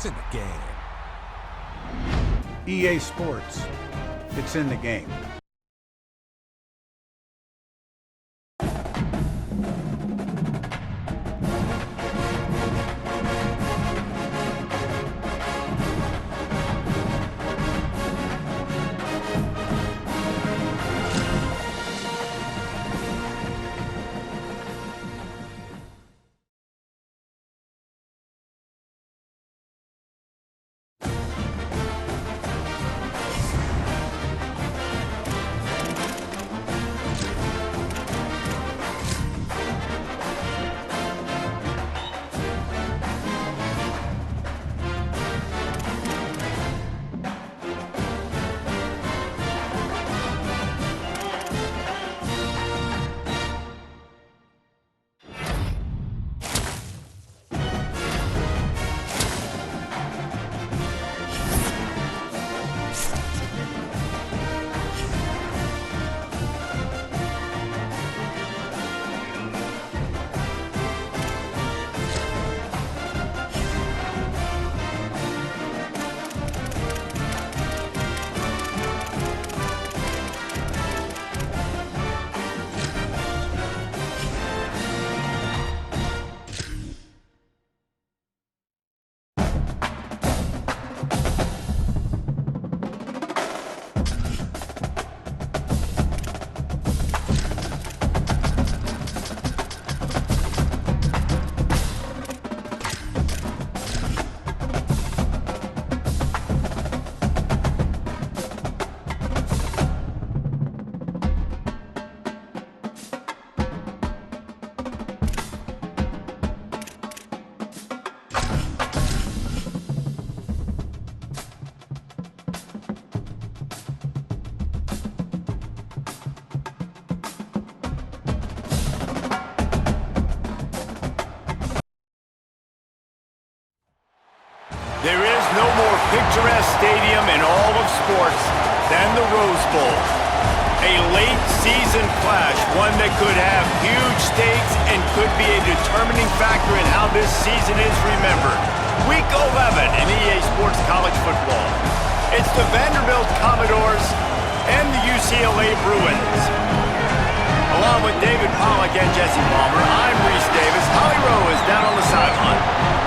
It's in the game. EA Sports. It's in the game. There is no more picturesque stadium in all of sports than the Rose Bowl. A late-season clash, one that could have huge stakes and could be a determining factor in how this season is remembered. Week 11 in EA Sports College Football. It's the Vanderbilt Commodores and the UCLA Bruins. Along with David Pollack and Jesse Palmer, I'm Reese Davis. Holly Rowe is down on the sideline.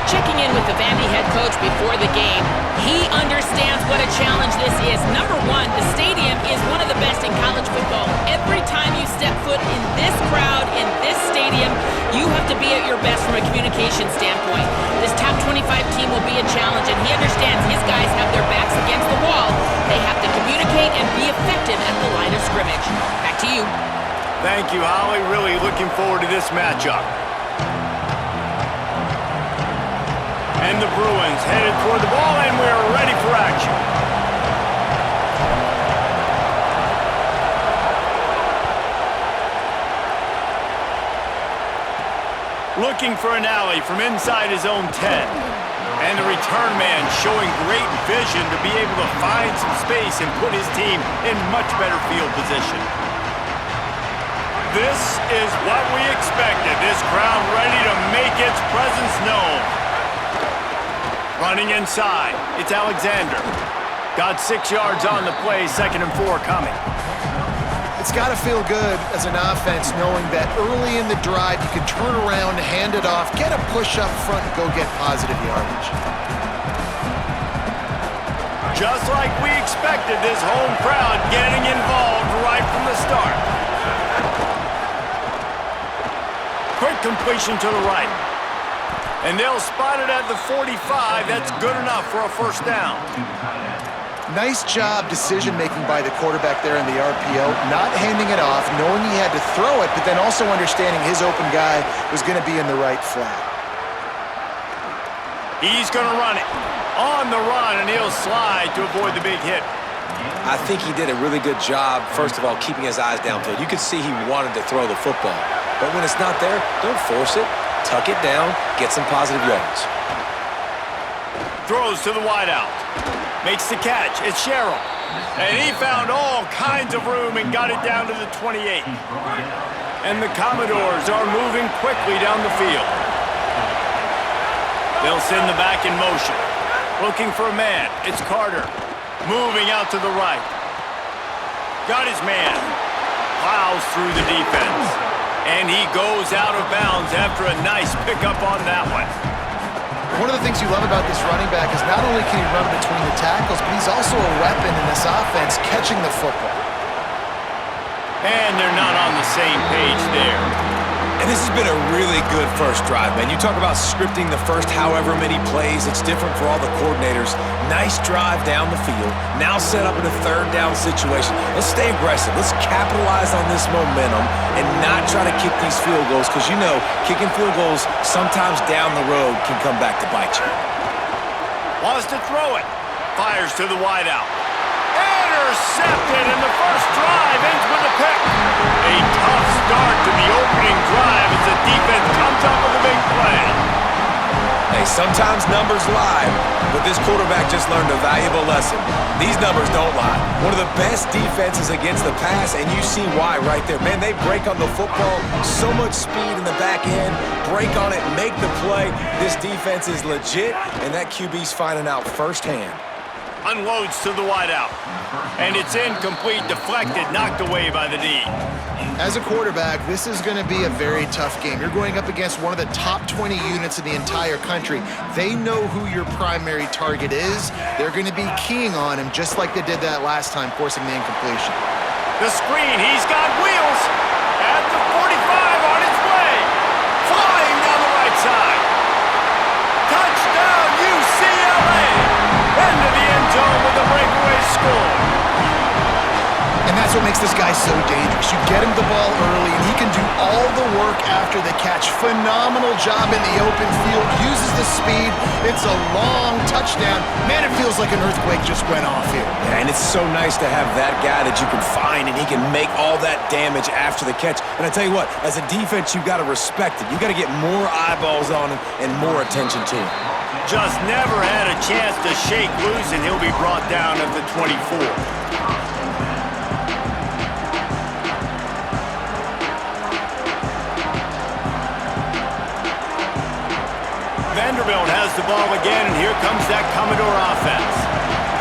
Checking in with the Vandy head coach before the game, he understands what a challenge this is. Number one, the stadium is one of the best in college football. Every time you step foot in this crowd, in this stadium, you have to be at your best from a communication standpoint. This top 25 team will be a challenge, and he understands his guys have their backs against the wall. They have to communicate and be effective at the line of scrimmage. Back to you. Thank you, Holly. Really looking forward to this matchup. And the Bruins headed toward the ball, and we're ready for action. Looking for an alley from inside his own 10. And the return man showing great vision to be able to find some space and put his team in much better field position. This is what we expected. This crowd ready to make its presence known. Running inside, it's Alexander. Got 6 yards on the play, 2nd and 4 coming. It's got to feel good as an offense knowing that early in the drive you can turn around, hand it off, get a push up front, and go get positive yardage. Just like we expected, this home crowd getting involved right from the start. Quick completion to the right. And they'll spot it at the 45. That's good enough for a first down. Nice job decision-making by the quarterback there in the RPO, not handing it off, knowing he had to throw it, but then also understanding his open guy was going to be in the right flat. He's going to run it on the run, and he'll slide to avoid the big hit. I think he did a really good job, first of all, keeping his eyes downfield. You could see he wanted to throw the football. But when it's not there, don't force it. Tuck it down, get some positive yards. Throws to the wideout. Makes the catch. It's Sherrill. And he found all kinds of room and got it down to the 28. And the Commodores are moving quickly down the field. They'll send the back in motion. Looking for a man. It's Carter. Moving out to the right. Got his man. Plows through the defense. And he goes out of bounds after a nice pickup on that one. One of the things you love about this running back is not only can he run between the tackles, but he's also a weapon in this offense, catching the football. And they're not on the same page there. And this has been a really good first drive, man. You talk about scripting the first however many plays. It's different for all the coordinators. Nice drive down the field. Now set up in a third down situation. Let's stay aggressive. Let's capitalize on this momentum and not try to kick these field goals because, you know, kicking field goals sometimes down the road can come back to bite you. Wants to throw it. Fires to the wideout. Intercepted, and the first drive ends with a pick. A tough start to the opening drive as the defense comes up with a big play. Hey, sometimes numbers lie, but this quarterback just learned a valuable lesson. These numbers don't lie. One of the best defenses against the pass, and you see why right there. Man, they break on the football, so much speed in the back end, break on it, make the play. This defense is legit, and that QB's finding out firsthand. Unloads to the wideout. And it's incomplete, deflected, knocked away by the D. As a quarterback, this is going to be a very tough game. You're going up against one of the top 20 units in the entire country. They know who your primary target is. They're going to be keying on him just like they did that last time, forcing the incompletion. The screen, he's got wheels. At the 45 on his way. Flying down the right side. Touchdown, UCLA. Into the end zone with a breakaway score. And that's what makes this guy so dangerous. You get him the ball early, and he can do all the work after the catch. Phenomenal job in the open field. Uses the speed. It's a long touchdown. Man, it feels like an earthquake just went off here. Yeah, and it's so nice to have that guy that you can find, and he can make all that damage after the catch. And I tell you what, as a defense, you've got to respect it. You've got to get more eyeballs on him and more attention to him. Just never had a chance to shake loose, and he'll be brought down at the 24. Vanderbilt has the ball again, and here comes that Commodore offense.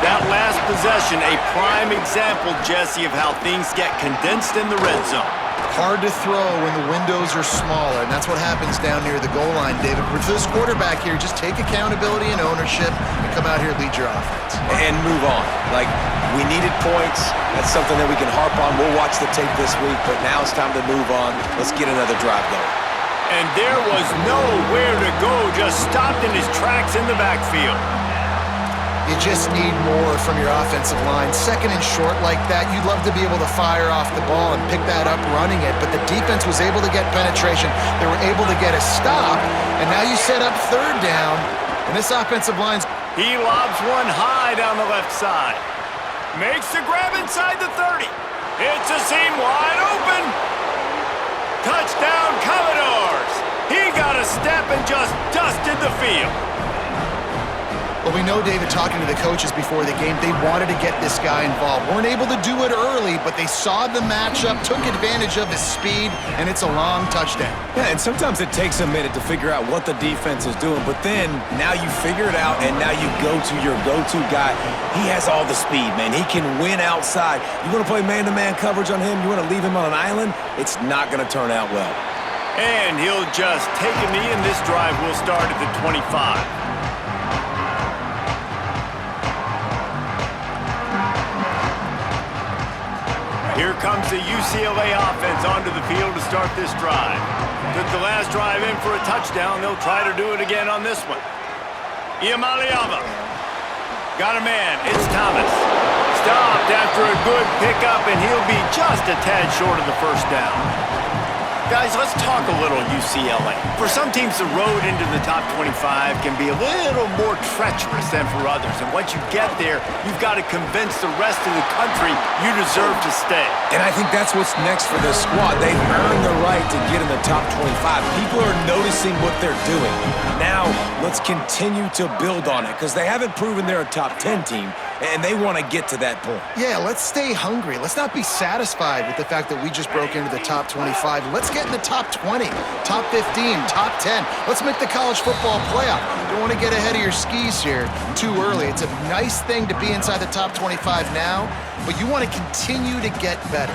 That last possession, a prime example, Jesse, of how things get condensed in the red zone. Hard to throw when the windows are smaller, and that's what happens down near the goal line, David. For this quarterback here, just take accountability and ownership and come out here and lead your offense. And move on. Like, we needed points. That's something that we can harp on. We'll watch the tape this week, but now it's time to move on. Let's get another drive going. And there was nowhere to go, just stopped in his tracks in the backfield. You just need more from your offensive line. Second and short like that, you'd love to be able to fire off the ball and pick that up running it, but the defense was able to get penetration. They were able to get a stop, and now you set up third down, and this offensive line's... He lobs one high down the left side. Makes the grab inside the 30. It's a seam wide open. Touchdown, Commodores. He got a step and just dusted the field. Well, we know, David, talking to the coaches before the game, they wanted to get this guy involved. Weren't able to do it early, but they saw the matchup, took advantage of his speed, and it's a long touchdown. Yeah, and sometimes it takes a minute to figure out what the defense is doing, but then now you figure it out, and now you go to your go-to guy. He has all the speed, man. He can win outside. You want to play man-to-man coverage on him? You want to leave him on an island? It's not going to turn out well. And he'll just take a knee, and this drive will start at the 25. Here comes the UCLA offense onto the field to start this drive. Took the last drive in for a touchdown. They'll try to do it again on this one. Iamaleava. Got a man. It's Thomas. Stopped after a good pickup, and he'll be just a tad short of the first down. Guys, let's talk a little UCLA. For some teams, the road into the top 25 can be a little more treacherous than for others. And once you get there, you've got to convince the rest of the country you deserve to stay. And I think that's what's next for this squad. They've earned the right to get in the the top 25. People are noticing what they're doing. Now, let's continue to build on it because they haven't proven they're a top 10 team, and they want to get to that point. Yeah, let's stay hungry. Let's not be satisfied with the fact that we just broke into the top 25. Let's get in the top 20, top 15, top 10. Let's make the college football playoff. Don't want to get ahead of your skis here too early. It's a nice thing to be inside the top 25 now, but you want to continue to get better.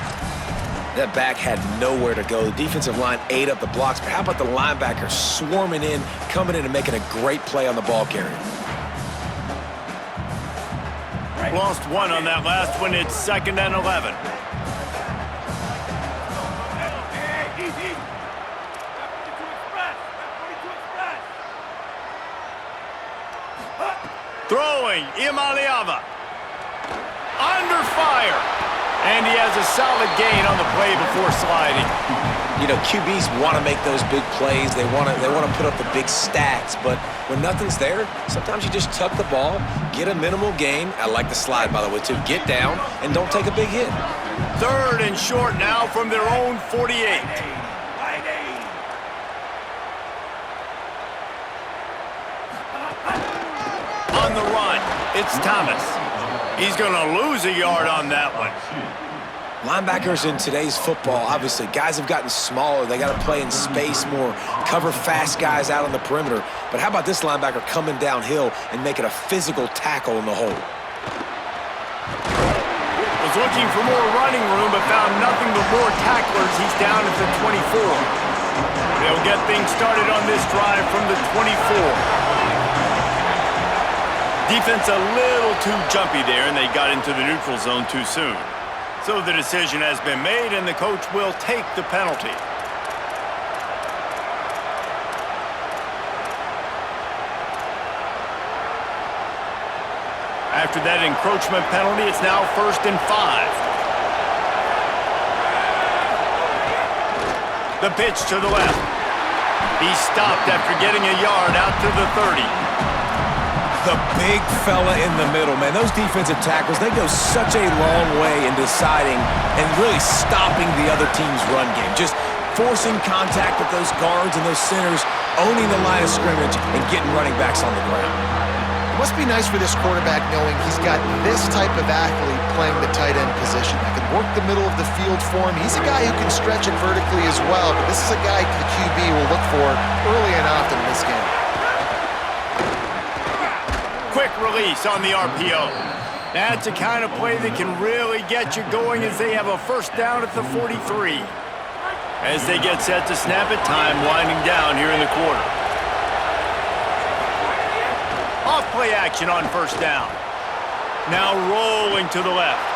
That back had nowhere to go. The defensive line ate up the blocks, but how about the linebackers swarming in, coming in and making a great play on the ball carrier? Lost one on that last one. It's 2nd and 11. Throwing, Imaliava. Under fire. And he has a solid gain on the play before sliding. You know, QBs want to make those big plays. They want to put up the big stats, but when nothing's there, sometimes you just tuck the ball, get a minimal gain. I like the slide, by the way, too. Get down and don't take a big hit. 3rd and short now from their own 48. On the run, it's Thomas. He's going to lose a yard on that one. Linebackers in today's football, obviously, guys have gotten smaller. They got to play in space more, cover fast guys out on the perimeter. But how about this linebacker coming downhill and making a physical tackle in the hole? Was looking for more running room, but found nothing but more tacklers. He's down at the 24. They'll get things started on this drive from the 24. Defense a little too jumpy there, and they got into the neutral zone too soon. So the decision has been made, and the coach will take the penalty. After that encroachment penalty, it's now 1st and 5. The pitch to the left. He stopped after getting a yard out to the 30. The big fella in the middle, man. Those defensive tackles, they go such a long way in deciding and really stopping the other team's run game. Just forcing contact with those guards and those centers, owning the line of scrimmage, and getting running backs on the ground. It must be nice for this quarterback knowing he's got this type of athlete playing the tight end position that can work the middle of the field for him. He's a guy who can stretch it vertically as well, but this is a guy the QB will look for early and often in this game. Quick release on the RPO. That's a kind of play that can really get you going as they have a 1st down at the 43. As they get set to snap it, time winding down here in the quarter. Off play action on 1st down. Now rolling to the left.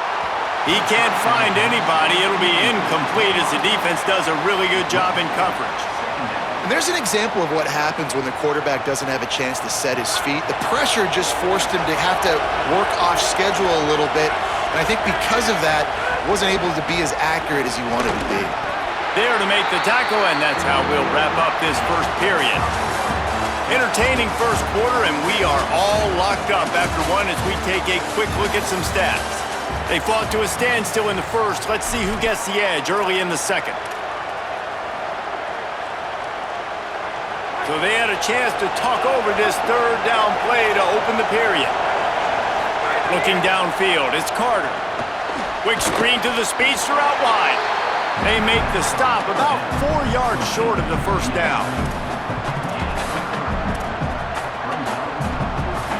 He can't find anybody. It'll be incomplete as the defense does a really good job in coverage. And there's an example of what happens when the quarterback doesn't have a chance to set his feet. The pressure just forced him to have to work off schedule a little bit. And I think because of that, wasn't able to be as accurate as he wanted to be. There to make the tackle, and that's how we'll wrap up this 1st period. Entertaining 1st quarter, and we are all locked up after one as we take a quick look at some stats. They fought to a standstill in the 1st. Let's see who gets the edge early in the 2nd. So they had a chance to talk over this 3rd down play to open the period. Looking downfield, it's Carter. Quick screen to the speedster out wide. They make the stop about 4 yards short of the 1st down.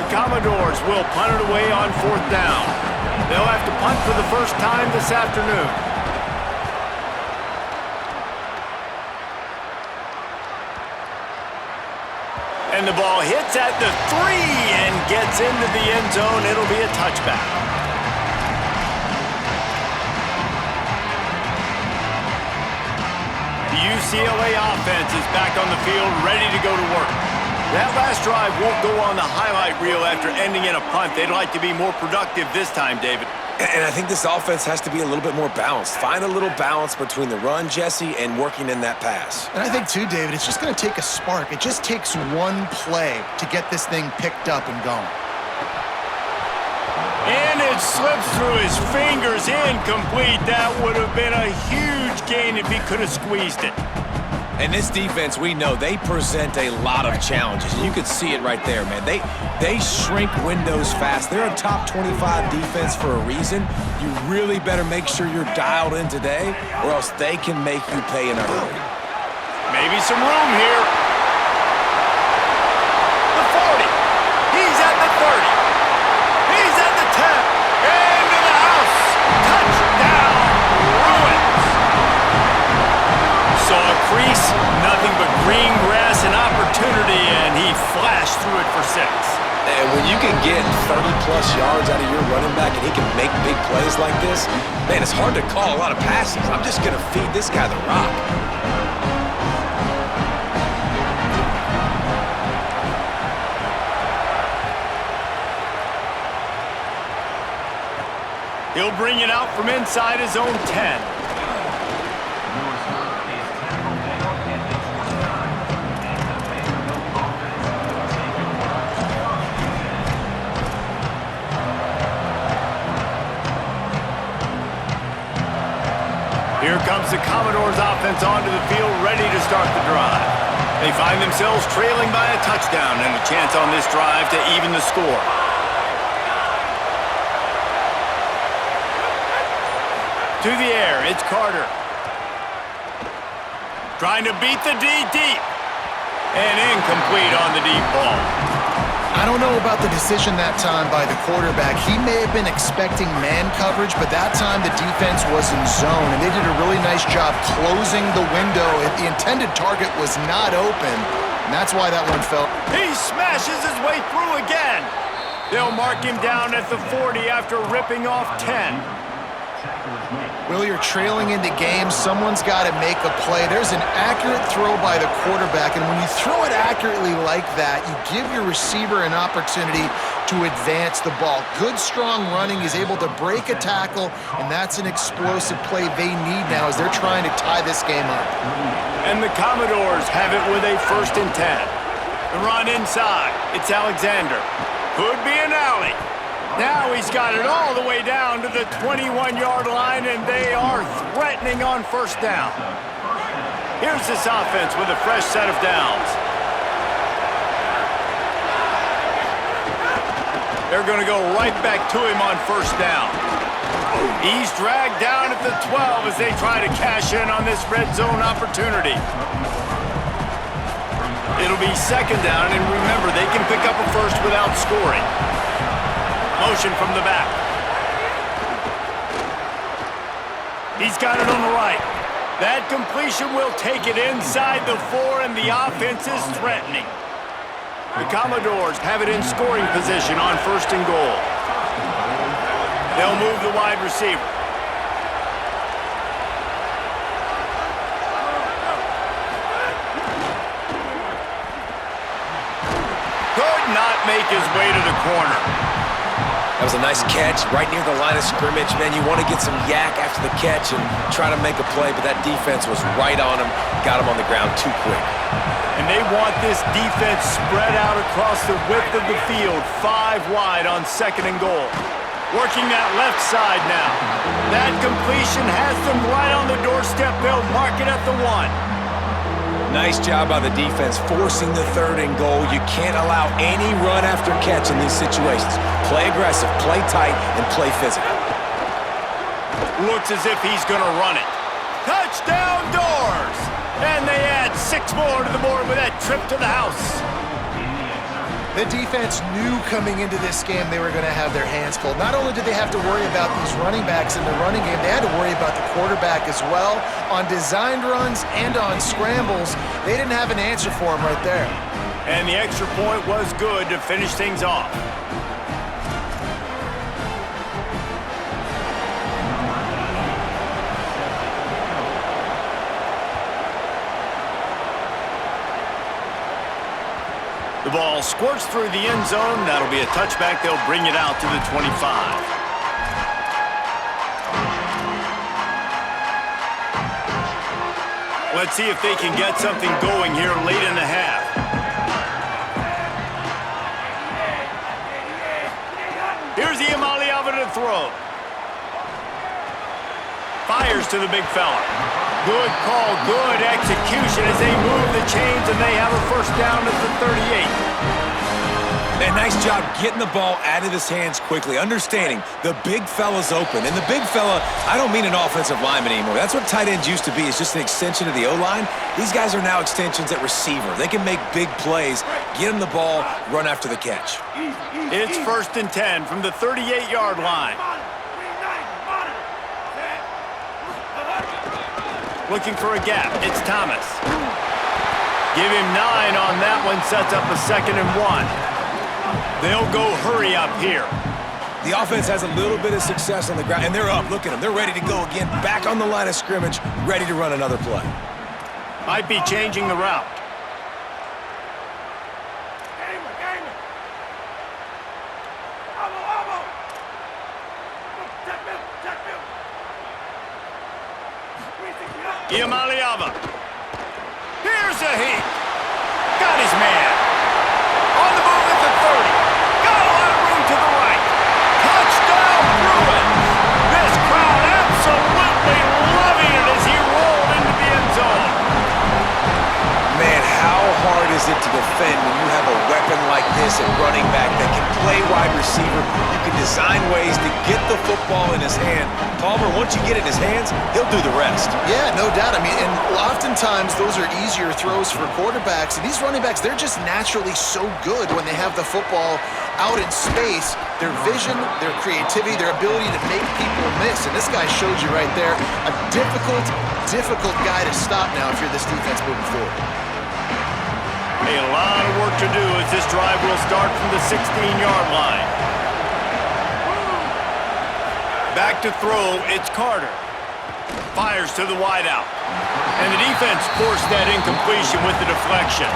The Commodores will punt it away on 4th down. They'll have to punt for the 1st time this afternoon. And the ball hits at the 3 and gets into the end zone. It'll be a touchback. The UCLA offense is back on the field, ready to go to work. That last drive won't go on the highlight reel after ending in a punt. They'd like to be more productive this time, David. And I think this offense has to be a little bit more balanced. Find a little balance between the run, Jesse, and working in that pass. And I think, too, David, it's just going to take a spark. It just takes one play to get this thing picked up and going. And it slips through his fingers, incomplete. That would have been a huge gain if he could have squeezed it. And this defense, we know, they present a lot of challenges. You could see it right there, man. They shrink windows fast. They're a top 25 defense for a reason. You really better make sure you're dialed in today, or else they can make you pay in a hurry. Maybe some room here. The 40. He's at the 30. He's at the 10. Into the house. Touchdown, Bruins. Saw a crease, nothing but green grass and opportunity, and he flashed through it for 6. And when you can get 30-plus yards out of your running back and he can make big plays like this, man, it's hard to call a lot of passes. I'm just going to feed this guy the rock. He'll bring it out from inside his own 10. Here comes the Commodores offense onto the field, ready to start the drive. They find themselves trailing by a touchdown and a chance on this drive to even the score. To the air, it's Carter. Trying to beat the D deep. And incomplete on the deep ball. I don't know about the decision that time by the quarterback. He may have been expecting man coverage, but that time the defense was in zone, and they did a really nice job closing the window. The intended target was not open, and that's why that one fell. He smashes his way through again. They'll mark him down at the 40 after ripping off 10. Will, you're trailing in the game. Someone's got to make a play. There's an accurate throw by the quarterback, and when you throw it accurately like that, you give your receiver an opportunity to advance the ball. Good, strong running. He's able to break a tackle, and that's an explosive play they need now as they're trying to tie this game up. And the Commodores have it with a 1st and 10. The run inside. It's Alexander. Could be an alley. Now he's got it all the way down to the 21-yard line, and they are threatening on 1st down. Here's this offense with a fresh set of downs. They're going to go right back to him on 1st down. He's dragged down at the 12 as they try to cash in on this red zone opportunity. It'll be 2nd down, and remember, they can pick up a 1st without scoring. Motion from the back. He's got it on the right. That completion will take it inside the 4, and the offense is threatening. The Commodores have it in scoring position on 1st and goal. They'll move the wide receiver. Could not make his way to the corner. That was a nice catch right near the line of scrimmage. Man, you want to get some yak after the catch and try to make a play, but that defense was right on him, got him on the ground too quick. And they want this defense spread out across the width of the field, 5 wide on 2nd and goal. Working that left side now. That completion has them right on the doorstep. They'll mark it at the 1. Nice job by the defense forcing the 3rd and goal. You can't allow any run after catch in these situations. Play aggressive, play tight, and play physical. Looks as if he's going to run it. Touchdown Doors! And they add 6 more to the board with that trip to the house. The defense knew coming into this game they were going to have their hands full. Not only did they have to worry about these running backs in the running game, they had to worry about the quarterback as well. On designed runs and on scrambles, they didn't have an answer for him right there. And the extra point was good to finish things off. The ball squirts through the end zone. That'll be a touchback. They'll bring it out to the 25. Let's see if they can get something going here late in the half. Here's Iamaleava to throw. Fires to the big fella. Good call, good execution as they move the chains, and they have a first down at the 38. Man, nice job getting the ball out of his hands quickly, understanding the big fella's open. And the big fella, I don't mean an offensive lineman anymore. That's what tight ends used to be, is just an extension of the O-line. These guys are now extensions at receiver. They can make big plays, get him the ball, run after the catch. It's 1st and 10 from the 38-yard line. Looking for a gap. It's Thomas. Give him 9 on that one. Sets up a 2nd and 1. They'll go hurry up here. The offense has a little bit of success on the ground, and they're up. Look at them. They're ready to go again. Back on the line of scrimmage, ready to run another play. Might be changing the route. Iamaleava. Here's a heat. Got his man. On the move at the 30. Got a lot of room to the right. Touchdown, Bruins. This crowd absolutely loving it as he rolled into the end zone. Man, how hard is it to defend when you have a weapon like this at running back that can play wide receiver? You can design ways to get the football in his hand. Palmer, once you get it in his hands, he'll do the rest. Yeah, no doubt. I mean, and oftentimes those are easier throws for quarterbacks. And these running backs, they're just naturally so good when they have the football out in space. Their vision, their creativity, their ability to make people miss. And this guy showed you right there, a difficult guy to stop now if you're this defense moving forward. A lot of work to do as this drive will start from the 16-yard line. Back to throw, it's Carter. Fires to the wideout. And the defense forced that incompletion with the deflection.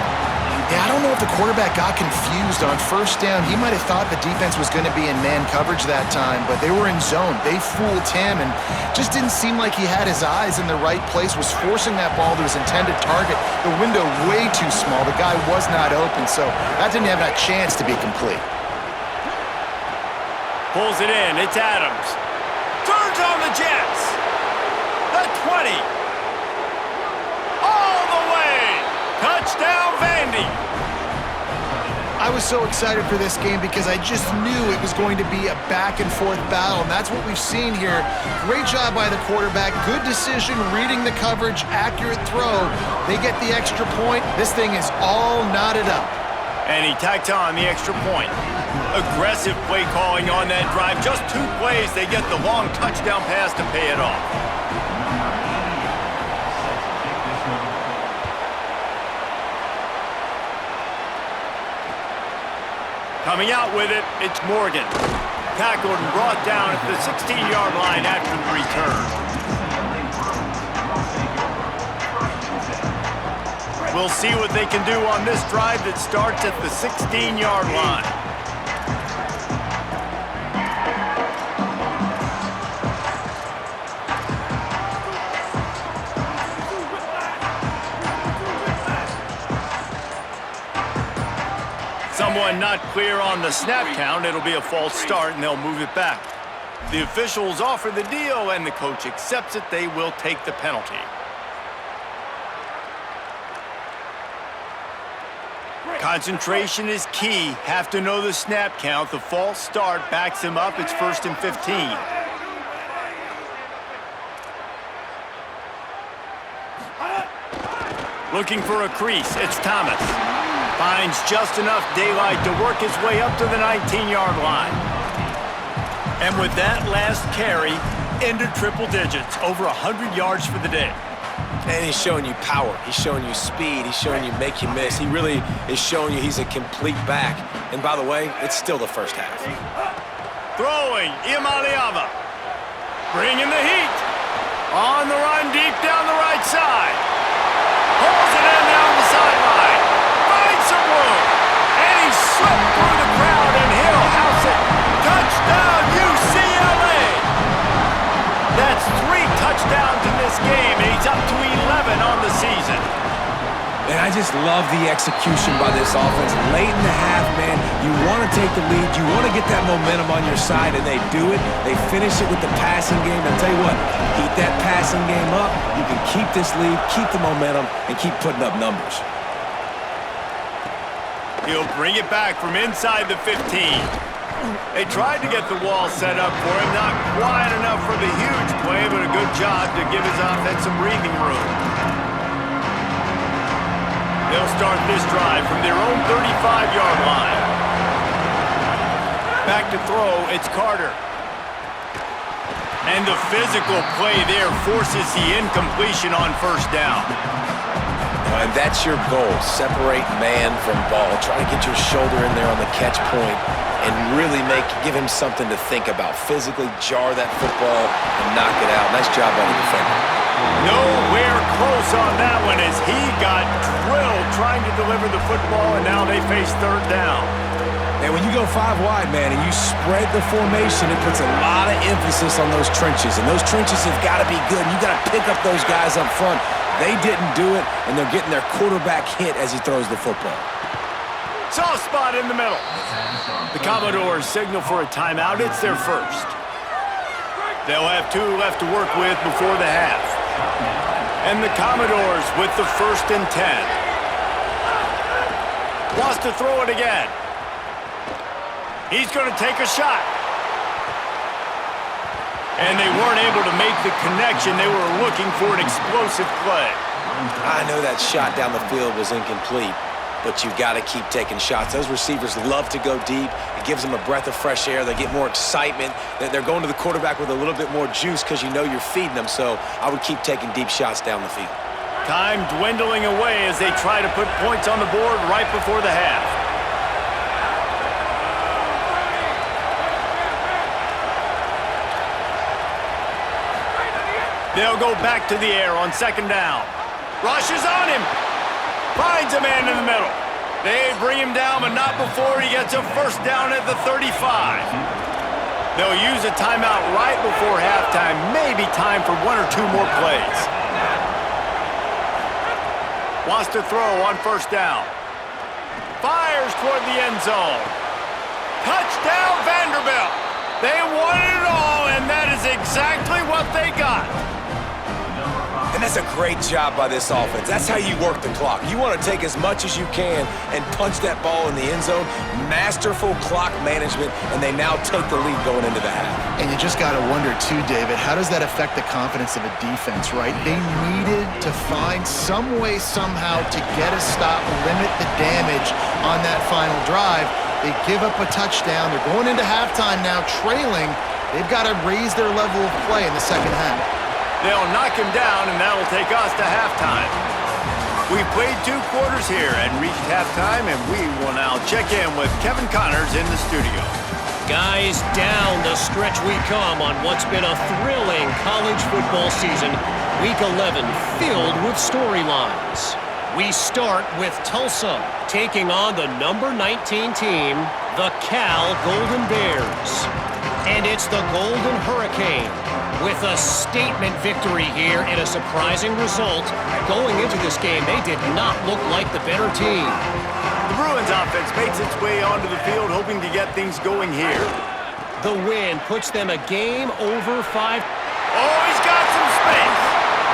Yeah, I don't know if the quarterback got confused on first down. He might have thought the defense was going to be in man coverage that time, but they were in zone. They fooled him and just didn't seem like he had his eyes in the right place, was forcing that ball to his intended target. The window way too small. The guy was not open, so that didn't have that chance to be complete. Pulls it in. It's Adams. Turns on the Jets. The 20. All the way. Touchdown, Vandy. I was so excited for this game because I just knew it was going to be a back-and-forth battle, and that's what we've seen here. Great job by the quarterback. Good decision, reading the coverage, accurate throw. They get the extra point. This thing is all knotted up. And he tacked on the extra point. Aggressive play calling on that drive. Just 2 plays, they get the long touchdown pass to pay it off. Coming out with it, it's Morgan. Tackled and brought down at the 16-yard line after the return. We'll see what they can do on this drive that starts at the 16-yard line. Someone not clear on the snap count. It'll be a false start, and they'll move it back. The officials offer the deal, and the coach accepts it. They will take the penalty. Concentration is key. Have to know the snap count. The false start backs him up. It's 1st and 15. Looking for a crease. It's Thomas. Finds just enough daylight to work his way up to the 19-yard line. And with that last carry, into triple digits, over 100 yards for the day. And he's showing you power. He's showing you speed. He's showing you make you miss. He really is showing you he's a complete back. And by the way, it's still the first half. Throwing, Iamaleava. Bringing the heat. On the run, deep down the right side. Pulls it in down the sideline. Finds some room. And he slipped through the crowd, and he'll house it. Touchdown, UCLA. That's 3 touchdowns in this game, and he's up to 11 on the season. And I just love the execution by this offense. Late in the half, man, you want to take the lead. You want to get that momentum on your side, and they do it. They finish it with the passing game. I'll tell you what, keep that passing game up. You can keep this lead, keep the momentum, and keep putting up numbers. He'll bring it back from inside the 15. They tried to get the wall set up for him. Not quite enough for the huge play, but a good job to give his offense some breathing room. They'll start this drive from their own 35-yard line. Back to throw, it's Carter. And the physical play there forces the incompletion on first down. And that's your goal. Separate man from ball. Try to get your shoulder in there on the catch point and really give him something to think about. Physically jar that football and knock it out. Nice job by the defender. Nowhere close on that one as he got drilled trying to deliver the football, and now they face third down. And when you go 5 wide, man, and you spread the formation, it puts a lot of emphasis on those trenches. And those trenches have got to be good. And you got to pick up those guys up front. They didn't do it, and they're getting their quarterback hit as he throws the football. Soft spot in the middle. The Commodores signal for a timeout. It's their first. They'll have 2 left to work with before the half. And the Commodores with the 1st and 10. Wants to throw it again. He's going to take a shot. And they weren't able to make the connection. They were looking for an explosive play. I know that shot down the field was incomplete, but you've got to keep taking shots. Those receivers love to go deep. It gives them a breath of fresh air. They get more excitement. They're going to the quarterback with a little bit more juice because you know you're feeding them. So I would keep taking deep shots down the field. Time dwindling away as they try to put points on the board right before the half. They'll go back to the air on 2nd down. Rushes on him. Finds a man in the middle. They bring him down, but not before he gets a 1st down at the 35. They'll use a timeout right before halftime. Maybe time for 1 or 2 more plays. Wants to throw on 1st down. Fires toward the end zone. Touchdown, Vanderbilt. They won it all, and that is exactly what they got. And that's a great job by this offense. That's how you work the clock. You want to take as much as you can and punch that ball in the end zone. Masterful clock management, and they now take the lead going into the half. And you just got to wonder, too, David, how does that affect the confidence of a defense, right? They needed to find some way, somehow, to get a stop, limit the damage on that final drive. They give up a touchdown. They're going into halftime now, trailing. They've got to raise their level of play in the second half. They'll knock him down, and that'll take us to halftime. We've played 2 quarters here and reached halftime, and we will now check in with Kevin Connors in the studio. Guys, down the stretch we come on what's been a thrilling college football season. Week 11 filled with storylines. We start with Tulsa taking on the number 19 team, the Cal Golden Bears. And it's the Golden Hurricane with a statement victory here and a surprising result. Going into this game, they did not look like the better team. The Bruins offense makes its way onto the field, hoping to get things going here. The win puts them a game over 5. Oh, he's got some space.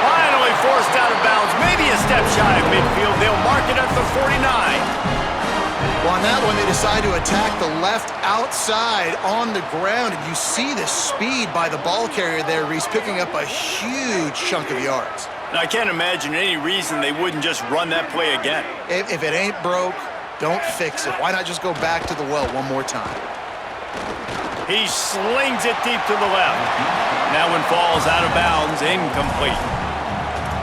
Finally forced out of bounds, maybe a step shy of midfield. They'll mark it at the 49. Well, on that one, they decide to attack the left outside on the ground, and you see the speed by the ball carrier there. He's picking up a huge chunk of yards. And I can't imagine any reason they wouldn't just run that play again. If it ain't broke, don't fix it. Why not just go back to the well one more time? He slings it deep to the left. That one falls out of bounds, incomplete.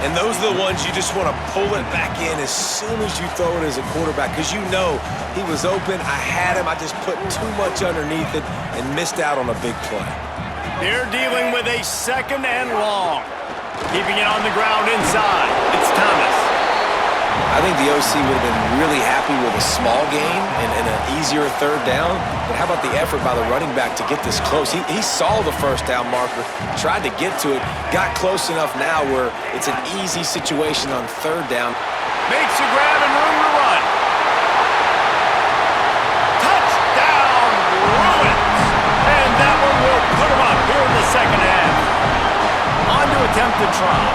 And those are the ones you just want to pull it back in as soon as you throw it as a quarterback, because you know he was open, I had him, I just put too much underneath it and missed out on a big play. They're dealing with a 2nd and long. Keeping it on the ground inside. It's Thomas. I think the OC would have been really happy with a small gain and an easier 3rd down. But how about the effort by the running back to get this close? He saw the 1st down marker, tried to get to it, got close enough now where it's an easy situation on 3rd down. makes a grab and room to run. Touchdown, Bruins! And that one will put them up here in the second half. On to attempt the try.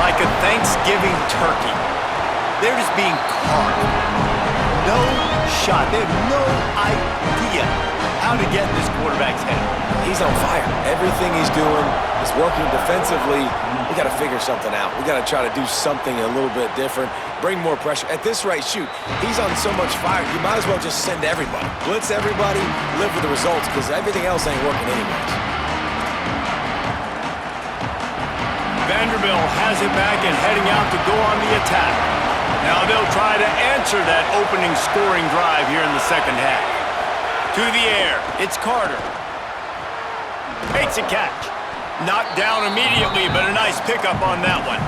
Like a Thanksgiving turkey. They're just being carved. No shot. They have no idea how to get in this quarterback's head. He's on fire. Everything he's doing is working defensively. We got to figure something out. We got to try to do something a little bit different, bring more pressure. At this rate, shoot, he's on so much fire, you might as well just send everybody. Blitz everybody, live with the results, because everything else ain't working anyways. Vanderbilt has it back and heading out to go on the attack. Now they'll try to answer that opening scoring drive here in the second half. To the air, it's Carter. Makes a catch. Knocked down immediately, but a nice pickup on that one.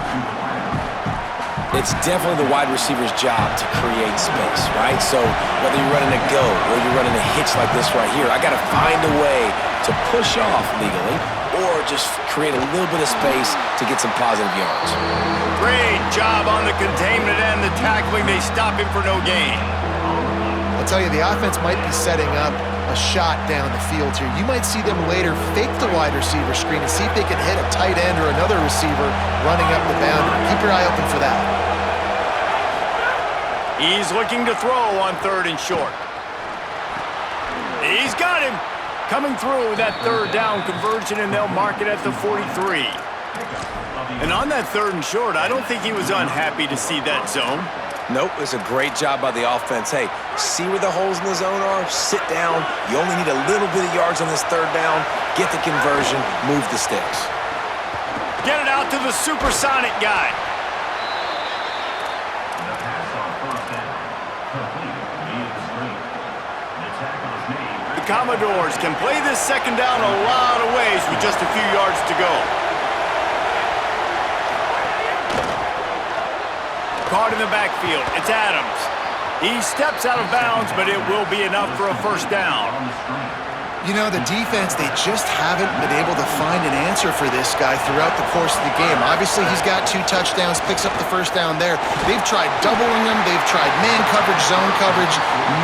It's definitely the wide receiver's job to create space, right? So whether you're running a go or you're running a hitch like this right here, I got to find a way to push off legally or just create a little bit of space to get some positive yards. Great job on the containment and the tackling. They stop him for no gain. I'll tell you, the offense might be setting up a shot down the field here. You might see them later fake the wide receiver screen and see if they can hit a tight end or another receiver running up the boundary. Keep your eye open for that. He's looking to throw on 3rd and short. He's got him. Coming through that 3rd down conversion, and they'll mark it at the 43. And on that 3rd and short, I don't think he was unhappy to see that zone. Nope, it's a great job by the offense. Hey, see where the holes in the zone are, sit down. You only need a little bit of yards on this 3rd down, get the conversion, move the sticks. Get it out to the supersonic guy. The Commodores can play this 2nd down a lot of ways with just a few yards to go. Caught in the backfield, it's Adams. He steps out of bounds, but it will be enough for a 1st down. You know, the defense, they just haven't been able to find an answer for this guy throughout the course of the game. Obviously, he's got 2 touchdowns, picks up the 1st down there. They've tried doubling him. They've tried man coverage, zone coverage.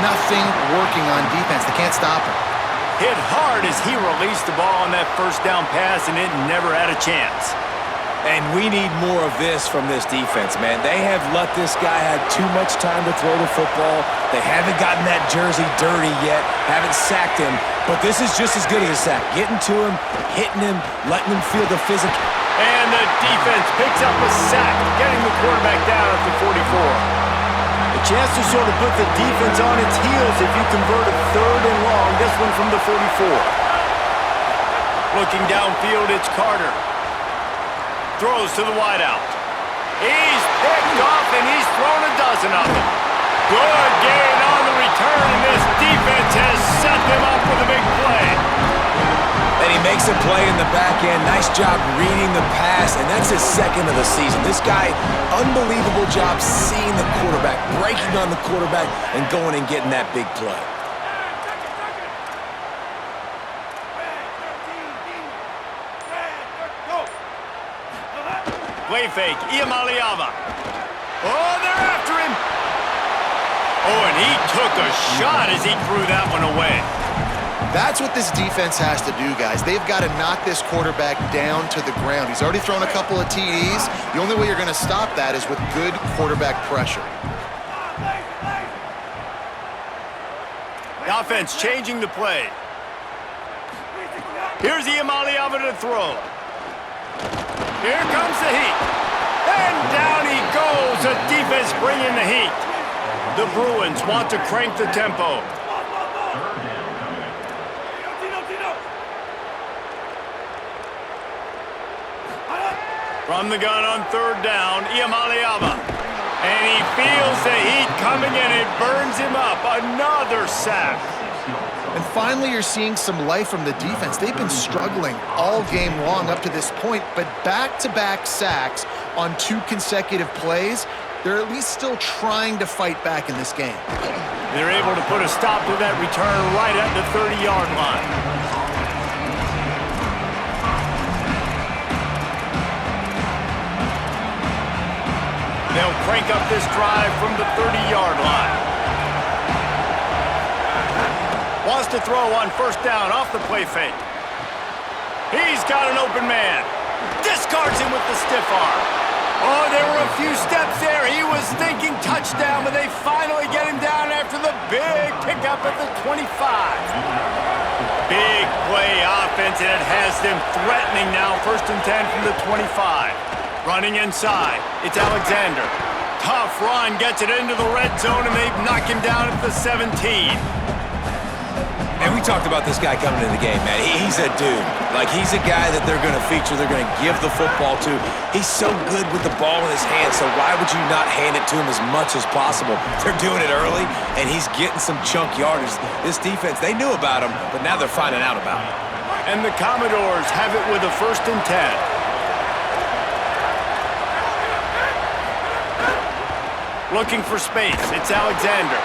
Nothing working on defense. They can't stop him. Hit hard as he released the ball on that 1st down pass, and it never had a chance. And we need more of this from this defense, man. They have let this guy have too much time to throw the football. They haven't gotten that jersey dirty yet, haven't sacked him. But this is just as good as a sack. Getting to him, hitting him, letting him feel the physical. And the defense picks up a sack, getting the quarterback down at the 44. A chance to sort of put the defense on its heels if you convert a 3rd and long, this one from the 44. Looking downfield, it's Carter. Throws to the wideout. He's picked off, and he's thrown a dozen of them. Good gain on the return, and this defense has set them up with a big play. And he makes a play in the back end. Nice job reading the pass, and that's his 2nd of the season. This guy, unbelievable job seeing the quarterback, breaking on the quarterback, and going and getting that big play. Play fake, Iamaleava. Oh, they're after him. Oh, and he took a shot as he threw that one away. That's what this defense has to do, guys. They've got to knock this quarterback down to the ground. He's already thrown a couple of TDs. The only way you're going to stop that is with good quarterback pressure. The offense changing the play. Here's Iamaleava to throw. Here comes the heat. And down he goes. The defense bringing the heat. The Bruins want to crank the tempo. From the gun on 3rd down, Iamaleava. And he feels the heat coming and it burns him up. Another sack. And finally, you're seeing some life from the defense. They've been struggling all game long up to this point, but back-to-back sacks on 2 consecutive plays, they're at least still trying to fight back in this game. They're able to put a stop to that return right at the 30-yard line. They'll crank up this drive from the 30-yard line. Wants to throw on first down off the play fake. He's got an open man. Discards him with the stiff arm. Oh, there were a few steps there. He was thinking touchdown, but they finally get him down after the big pickup at the 25. Big play offense, and it has them threatening now. 1st and 10 from the 25. Running inside. It's Alexander. Tough run, gets it into the red zone, and they knock him down at the 17. And we talked about this guy coming into the game, man. He's a dude. Like, he's a guy that they're going to feature, they're going to give the football to. He's so good with the ball in his hands, so why would you not hand it to him as much as possible? They're doing it early, and he's getting some chunk yardage. This defense, they knew about him, but now they're finding out about him. And the Commodores have it with a 1st and 10. Looking for space. It's Alexander.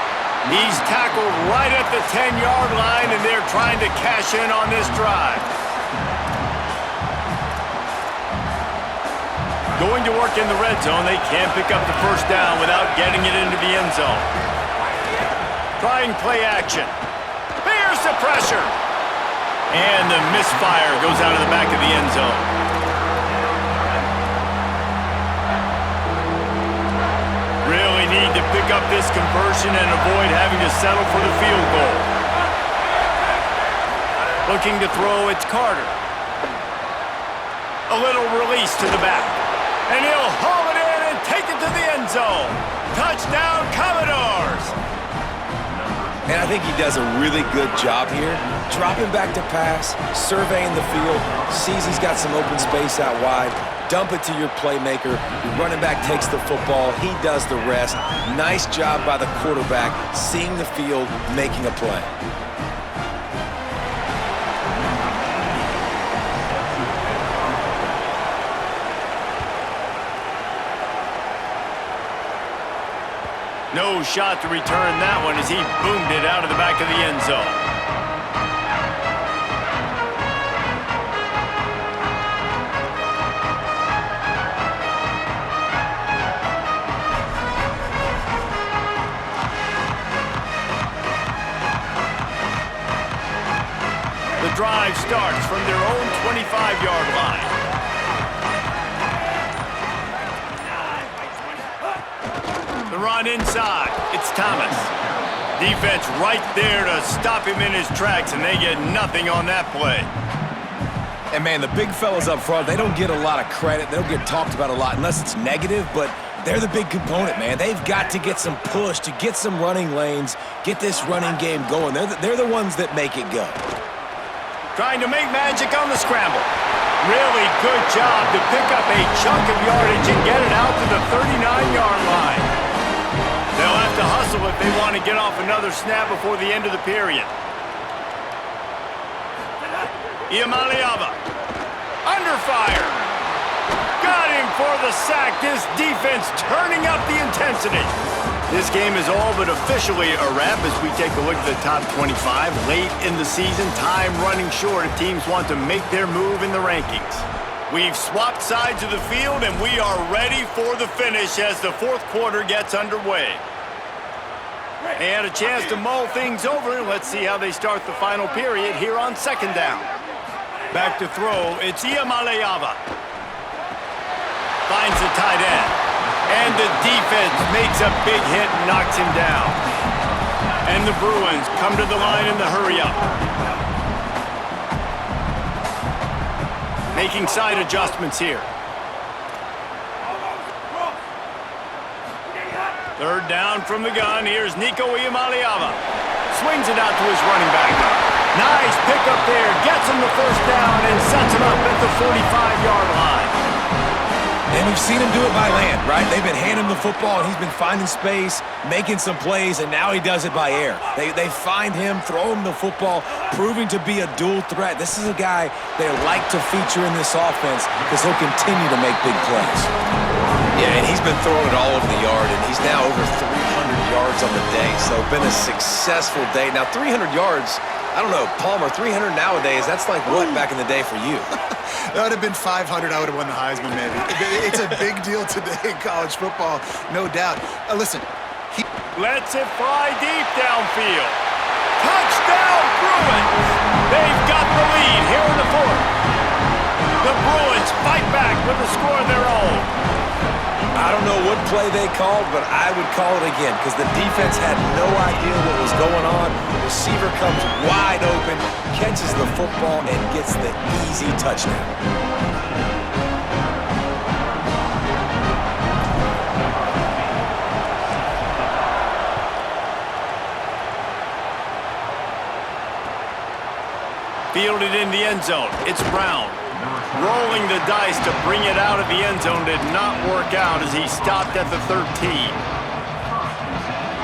He's tackled right at the 10-yard line, and they're trying to cash in on this drive. Going to work in the red zone. They can't pick up the first down without getting it into the end zone. Trying play action. Bears the pressure. And the misfire goes out of the back of the end zone. Really need to pick up this conversion and avoid having to settle for the field goal. Looking to throw, it's Carter. A little release to the back. And he'll haul it in and take it to the end zone. Touchdown, Commodores! And I think he does a really good job here. Dropping back to pass, surveying the field, sees he's got some open space out wide. Dump it to your playmaker. Your running back takes the football. He does the rest. Nice job by the quarterback, seeing the field, making a play. No shot to return that one as he boomed it out of the back of the end zone. The drive starts from their own 25-yard line. The run inside. It's Thomas. Defense right there to stop him in his tracks, and they get nothing on that play. And, man, the big fellas up front, they don't get a lot of credit. They don't get talked about a lot unless it's negative, but they're the big component, man. They've got to get some push, to get some running lanes, get this running game going. They're the ones that make it go. Trying to make magic on the scramble. Really good job to pick up a chunk of yardage and get it out to the 39-yard line. They'll have to hustle if they want to get off another snap before the end of the period. Iamaleava. Under fire. Got him for the sack. This defense turning up the intensity. This game is all but officially a wrap as we take a look at the top 25. Late in the season, time running short if teams want to make their move in the rankings. We've swapped sides of the field, and we are ready for the finish as the 4th quarter gets underway. They had a chance to mull things over. Let's see how they start the final period here on 2nd down. Back to throw, it's Iamaleava. Finds the tight end. And the defense makes a big hit and knocks him down. And the Bruins come to the line in the hurry-up. Making side adjustments here. 3rd down from the gun. Here's Nico Iamaleava. Swings it out to his running back. Nice pickup there. Gets him the 1st down and sets him up at the 45-yard line. And we've seen him do it by land, right? They've been handing him the football, and he's been finding space, making some plays, and now he does it by air. They find him, throw him the football, proving to be a dual threat. This is a guy they like to feature in this offense because he'll continue to make big plays. Yeah, and he's been throwing it all over the yard, and he's now over 300 yards on the day, so been a successful day. Now, 300 yards, I don't know, Palmer, 300 nowadays, that's like what back in the day for you? That would have been 500. I would have won the Heisman, maybe. It's a big deal today in college football, no doubt. Listen. Lets it fly deep downfield. Touchdown, Bruins! They've got the lead here in the fourth. The Bruins fight back with a score of their own. I don't know what play they called, but I would call it again because the defense had no idea what was going on. The receiver comes wide open, catches the football, and gets the easy touchdown. Fielded in the end zone. It's Brown. Rolling the dice to bring it out of the end zone did not work out as he stopped at the 13.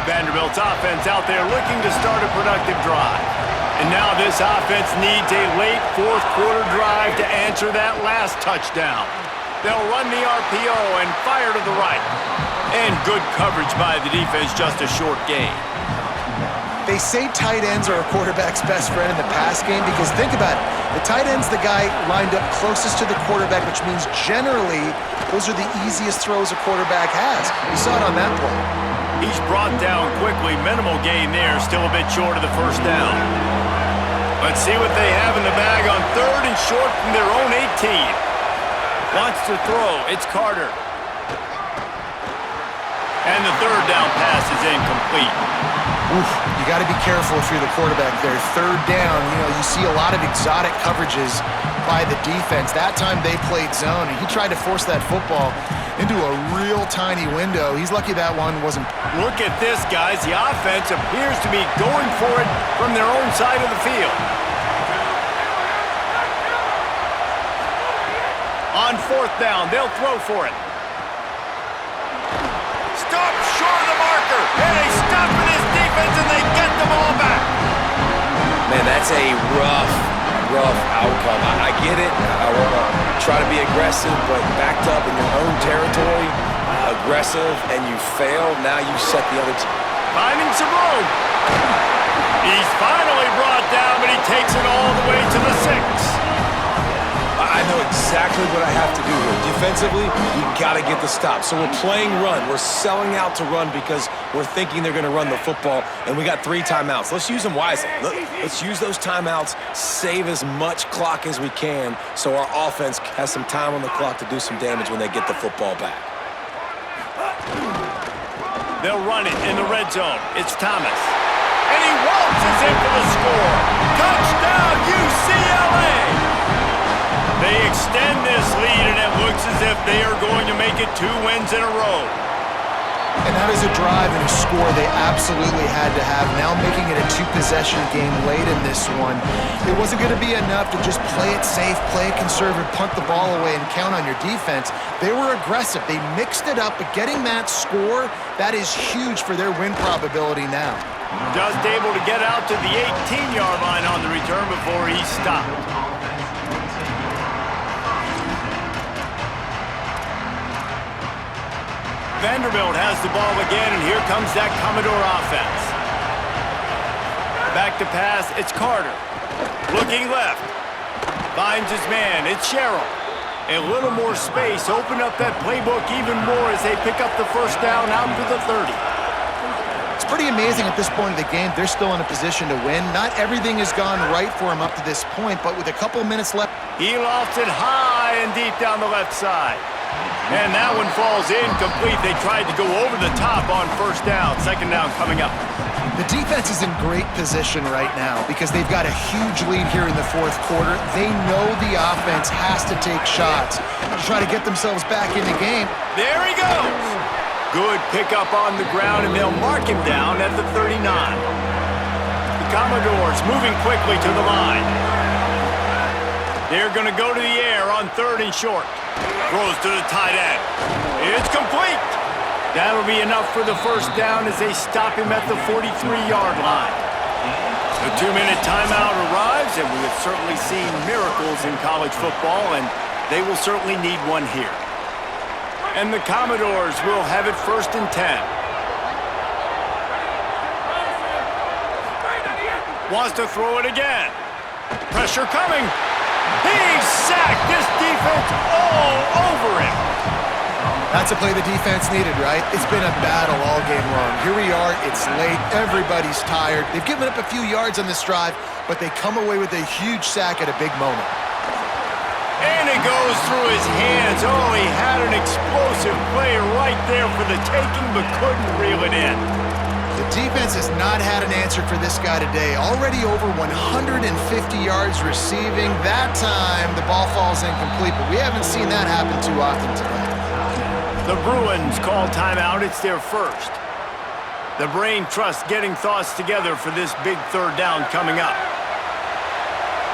Vanderbilt's offense out there looking to start a productive drive. And now this offense needs a late fourth quarter drive to answer that last touchdown. They'll run the RPO and fire to the right. And good coverage by the defense, just a short gain. They say tight ends are a quarterback's best friend in the pass game because think about it. The tight end's the guy lined up closest to the quarterback, which means generally those are the easiest throws a quarterback has. We saw it on that play. He's brought down quickly. Minimal gain there, still a bit short of the first down. Let's see what they have in the bag on third and short from their own 18. Wants to throw. It's Carter. And the third down pass is incomplete. Oof, you got to be careful if you're the quarterback there. Third down, you see a lot of exotic coverages by the defense. That time they played zone, and he tried to force that football into a real tiny window. He's lucky that one wasn't. Look at this, guys. The offense appears to be going for it from their own side of the field. On fourth down, they'll throw for it. Stop short of the marker. And they stop for this defense, and they get the ball back. Man, that's a rough outcome. I get it. I want to try to be aggressive, but backed up in your own territory, aggressive, and you fail, now you set the other team. Finding some room. He's finally brought down, but he takes it all the way to the 6. I know exactly what I have to do here. Defensively, you got to get the stop. So we're playing run. We're selling out to run because we're thinking they're going to run the football, and we got 3 timeouts. Let's use them wisely. Let's use those timeouts, save as much clock as we can so our offense has some time on the clock to do some damage when they get the football back. They'll run it in the red zone. It's Thomas. And he waltzes in for the score. Touchdown, UCLA! They extend this lead, and it looks as if they are going to make it 2 wins in a row. And that is a drive and a score they absolutely had to have. Now making it a 2-possession game late in this one. It wasn't going to be enough to just play it safe, play it conservative, punt the ball away, and count on your defense. They were aggressive. They mixed it up, but getting that score, that is huge for their win probability now. Just able to get out to the 18-yard line on the return before he stopped. Vanderbilt has the ball again, and here comes that Commodore offense. Back to pass, it's Carter. Looking left. Finds his man, it's Sherrill. A little more space, open up that playbook even more as they pick up the first down out to the 30. It's pretty amazing at this point of the game. They're still in a position to win. Not everything has gone right for them up to this point, but with a couple of minutes left. He lofts it high and deep down the left side. And that one falls incomplete. They tried to go over the top on first down. Second down coming up. The defense is in great position right now because they've got a huge lead here in the fourth quarter. They know the offense has to take shots to try to get themselves back in the game. There he goes. Good pickup on the ground, and they'll mark him down at the 39. The Commodores moving quickly to the line. They're going to go to the air on third and short. Throws to the tight end. It's complete. That'll be enough for the first down as they stop him at the 43-yard line. The 2-minute timeout arrives, and we have certainly seen miracles in college football, and they will certainly need one here. And the Commodores will have it first and 10. Wants to throw it again. Pressure coming. He's sacked. This defense all over him. That's a play the defense needed, right? It's been a battle all game long. Here we are, it's late, everybody's tired. They've given up a few yards on this drive, but they come away with a huge sack at a big moment. And it goes through his hands. Oh, he had an explosive play right there for the taking, but couldn't reel it in. The defense has not had an answer for this guy today. Already over 150 yards receiving. That time, the ball falls incomplete, but we haven't seen that happen too often today. The Bruins call timeout. It's their first. The Brain Trust getting thoughts together for this big third down coming up.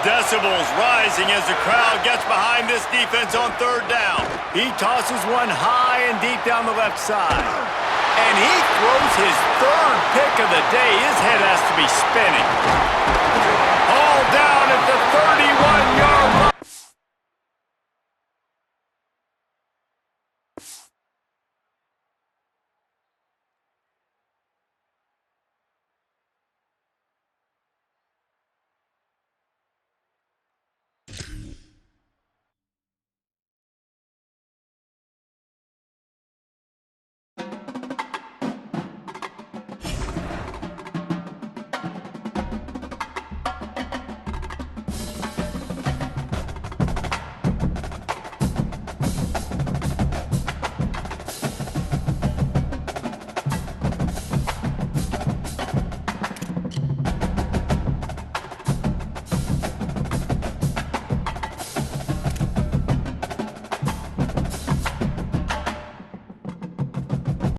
Decibels rising as the crowd gets behind this defense on third down. He tosses one high and deep down the left side. And he throws his third pick of the day. His head has to be spinning. All down at the 31-yard line.